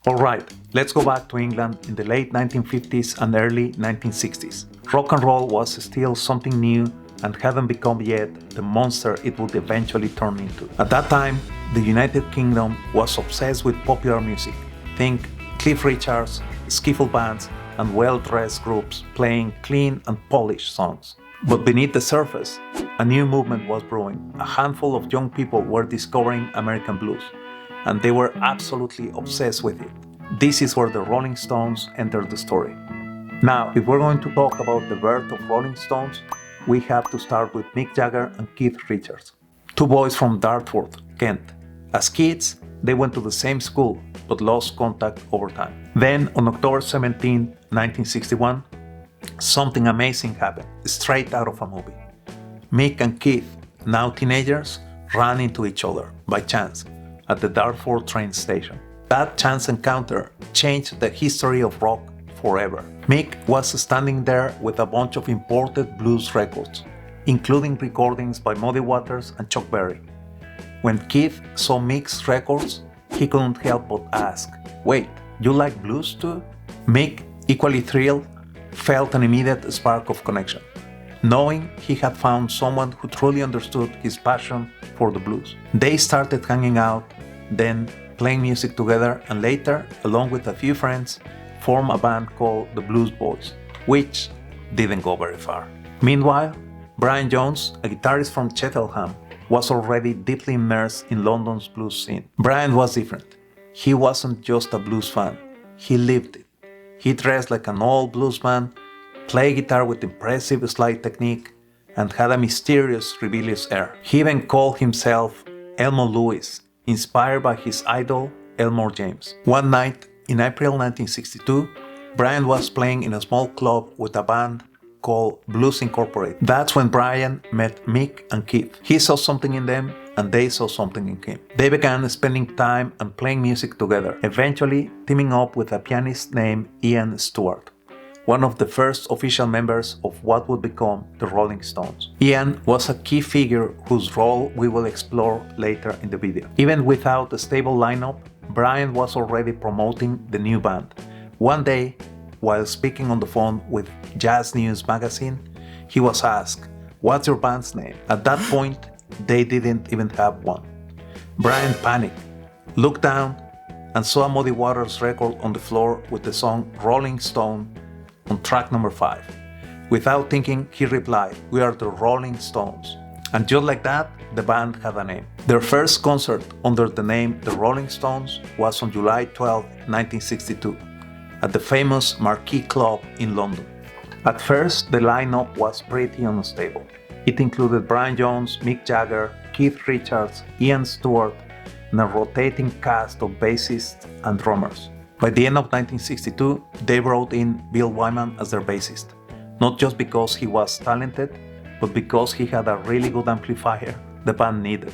Alright, let's go back to England in the late 1950s and early 1960s. Rock and roll was still something new and hadn't become yet the monster it would eventually turn into. At that time, the United Kingdom was obsessed with popular music. Think Cliff Richards, skiffle bands, and well-dressed groups playing clean and polished songs. But beneath the surface, a new movement was brewing. A handful of young people were discovering American blues, and they were absolutely obsessed with it. This is where the Rolling Stones entered the story. Now, if we're going to talk about the birth of Rolling Stones, we have to start with Mick Jagger and Keith Richards, two boys from Dartford, Kent. As kids, they went to the same school, but lost contact over time. Then, on October 17, 1961, something amazing happened, straight out of a movie. Mick and Keith, now teenagers, ran into each other, by chance, at the Dartford train station. That chance encounter changed the history of rock forever. Mick was standing there with a bunch of imported blues records, including recordings by Muddy Waters and Chuck Berry. When Keith saw Mick's records, he couldn't help but ask, "Wait, you like blues too?" Mick, equally thrilled, felt an immediate spark of connection, knowing he had found someone who truly understood his passion for the blues. They started hanging out, then playing music together, and later, along with a few friends, formed a band called the Blues Boys, which didn't go very far. Meanwhile, Brian Jones, a guitarist from Cheltenham, was already deeply immersed in London's blues scene. Brian was different. He wasn't just a blues fan, he lived it. He dressed like an old bluesman, played guitar with impressive slide technique, and had a mysterious, rebellious air. He even called himself Elmo Lewis, inspired by his idol Elmore James. One night, in April 1962, Brian was playing in a small club with a band called Blues Incorporated. That's when Brian met Mick and Keith. He saw something in them, and they saw something in him. They began spending time and playing music together, eventually teaming up with a pianist named Ian Stewart, one of the first official members of what would become the Rolling Stones. Ian was a key figure whose role we will explore later in the video. Even without a stable lineup, Brian was already promoting the new band. One day, while speaking on the phone with Jazz News magazine, he was asked, "What's your band's name?" At that point, they didn't even have one. Brian panicked, looked down, and saw a Muddy Waters record on the floor with the song Rolling Stone on track number 5. Without thinking, he replied, "We are the Rolling Stones." And just like that, the band had a name. Their first concert under the name The Rolling Stones was on July 12, 1962, at the famous Marquee Club in London. At first, the lineup was pretty unstable. It included Brian Jones, Mick Jagger, Keith Richards, Ian Stewart, and a rotating cast of bassists and drummers. By the end of 1962, they brought in Bill Wyman as their bassist, not just because he was talented, but because he had a really good amplifier the band needed.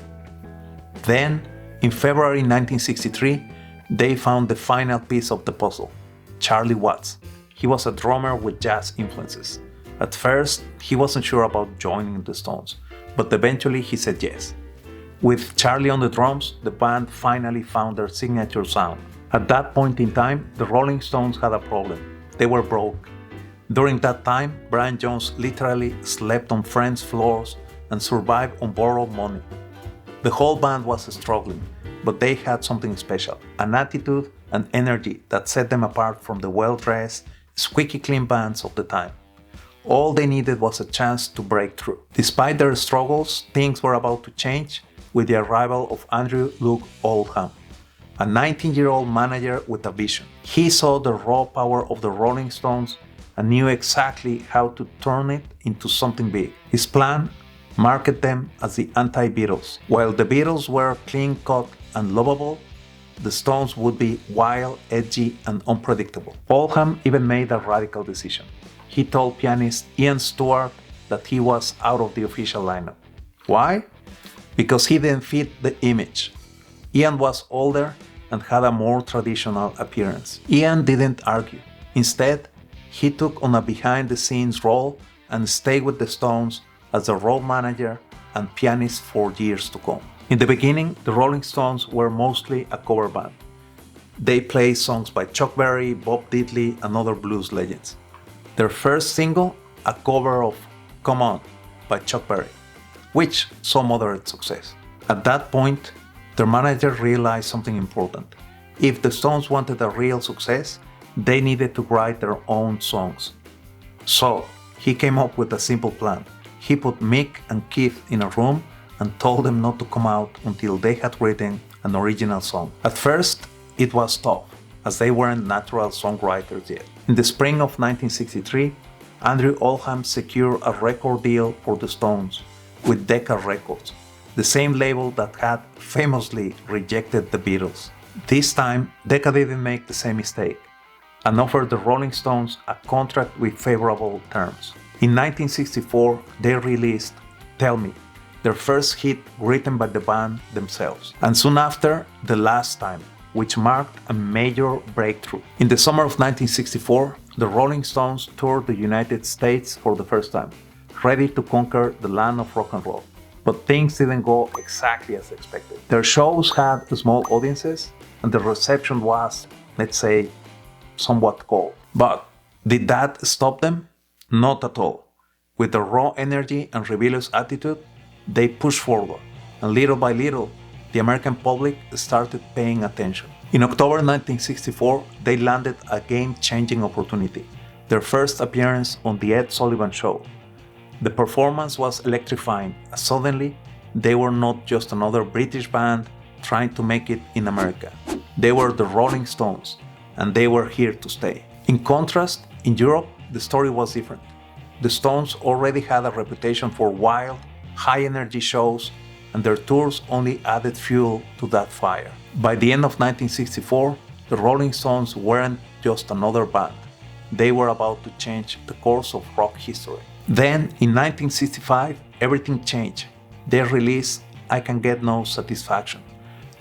Then, in February 1963, they found the final piece of the puzzle, Charlie Watts. He was a drummer with jazz influences. At first, he wasn't sure about joining the Stones, but eventually he said yes. With Charlie on the drums, the band finally found their signature sound. At that point in time, the Rolling Stones had a problem. They were broke. During that time, Brian Jones literally slept on friends' floors and survived on borrowed money. The whole band was struggling, but they had something special, an attitude and energy that set them apart from the well-dressed, squeaky clean bands of the time. All they needed was a chance to break through. Despite their struggles, things were about to change with the arrival of Andrew Luke Oldham, a 19-year-old manager with a vision. He saw the raw power of the Rolling Stones and knew exactly how to turn it into something big. His plan? Market them as the anti-Beatles. While the Beatles were clean-cut and lovable, the Stones would be wild, edgy, and unpredictable. Oldham even made a radical decision. He told pianist Ian Stewart that he was out of the official lineup. Why? Because he didn't fit the image. Ian was older and had a more traditional appearance. Ian didn't argue. Instead, he took on a behind-the-scenes role and stayed with the Stones as the road manager and pianist for years to come. In the beginning, the Rolling Stones were mostly a cover band. they played songs by Chuck Berry, Bob Diddley, and other blues legends. Their first single, a cover of Come On by Chuck Berry, which saw moderate success. At that point, their manager realized something important. If the Stones wanted a real success, they needed to write their own songs. So, he came up with a simple plan. He put Mick and Keith in a room and told them not to come out until they had written an original song. At first, it was tough, as they weren't natural songwriters yet. In the spring of 1963, Andrew Oldham secured a record deal for the Stones with Decca Records, the same label that had famously rejected the Beatles. This time, Decca didn't make the same mistake and offered the Rolling Stones a contract with favorable terms. In 1964, they released Tell Me, their first hit written by the band themselves, and soon after, The Last Time, which marked a major breakthrough. In the summer of 1964, the Rolling Stones toured the United States for the first time, ready to conquer the land of rock and roll. But things didn't go exactly as expected. Their shows had small audiences, and the reception was, let's say, somewhat cold. But did that stop them? Not at all. With their raw energy and rebellious attitude, they pushed forward, and little by little, the American public started paying attention. In October 1964, they landed a game-changing opportunity, their first appearance on The Ed Sullivan Show. The performance was electrifying, as suddenly, they were not just another British band trying to make it in America. They were the Rolling Stones, and they were here to stay. In contrast, in Europe, the story was different. The Stones already had a reputation for wild, high-energy shows, and their tours only added fuel to that fire. By the end of 1964, the Rolling Stones weren't just another band. They were about to change the course of rock history. Then, in 1965, everything changed. They released I Can Get No Satisfaction,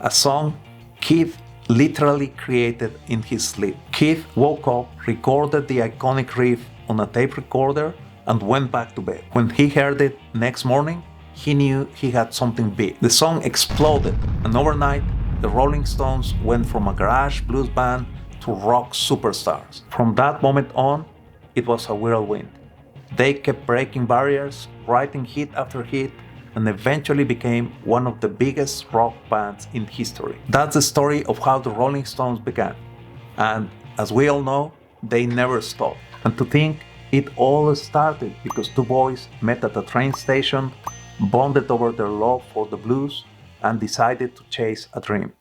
a song Keith literally created in his sleep. Keith woke up, recorded the iconic riff on a tape recorder, and went back to bed. When he heard it next morning, he knew he had something big. The song exploded, and overnight, the Rolling Stones went from a garage blues band to rock superstars. From that moment on, it was a whirlwind. They kept breaking barriers, writing hit after hit, and eventually became one of the biggest rock bands in history. That's the story of how the Rolling Stones began. And as we all know, they never stopped. And to think, it all started because two boys met at a train station, bonded over their love for the blues, and decided to chase a dream.